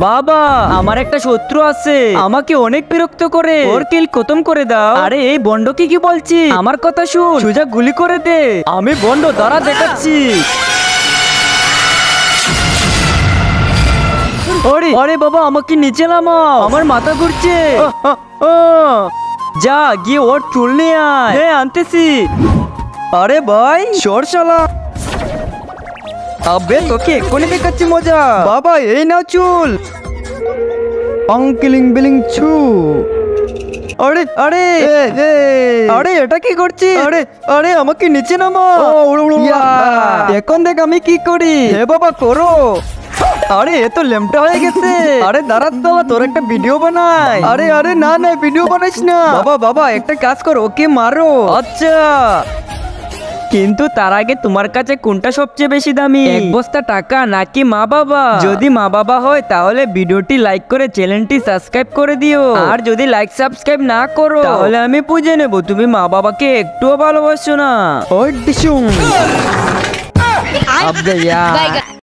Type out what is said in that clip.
বাবা আমার একটা শত্রু আছে, আমাকে অনেক বিরক্ত করে, ওর কিল খতম করে দাও। আরে এই বন্ডকে কি বলছি, আমার কথা শুন, সোজা গুলি করে দে। আমি বন্ড দ্বারা দেখাচ্ছি। আরে আরে বাবা আমাকে নিচে নামাও, আমার মাথা ঘুরছে। যা গিয়ে ওর চুল নিয়ে আয়। হ্যাঁ আনতেছি। আরে ভাই সরশালা, আবে তোকে এক্ষুনি দেখাচ্ছি মজা। বাবা এই নাও চুল। অঙ্কিলিং বিলিং ছু। আরে আরে আরে এটা কি করছি? আরে আরে আমাকে নিচে নামাও। এখন দেখ আমি কি করি। হে বাবা করো। আরে এ তো লেমটা হয়ে গেছে। আরে দাঁড়া বাবা তোর একটা ভিডিও বানাই। আরে আরে না না ভিডিও বানাইস না। বাবা বাবা একটা কাজ কর, ওকে মারো। আচ্ছা কিন্তু তার আগে তোমার কাছে কোনটা সবচেয়ে বেশি দামি, এক বস্তা টাকা নাকি মা বাবা? যদি মা বাবা হয় তাহলে ভিডিওটি লাইক করে চ্যানেলটি সাবস্ক্রাইব করে দিও। আর যদি লাইক সাবস্ক্রাইব না করো তাহলে আমি বুঝে নেব তুমি মা বাবাকে একটুও ভালোবাসো না। ওই ডিসুম আবে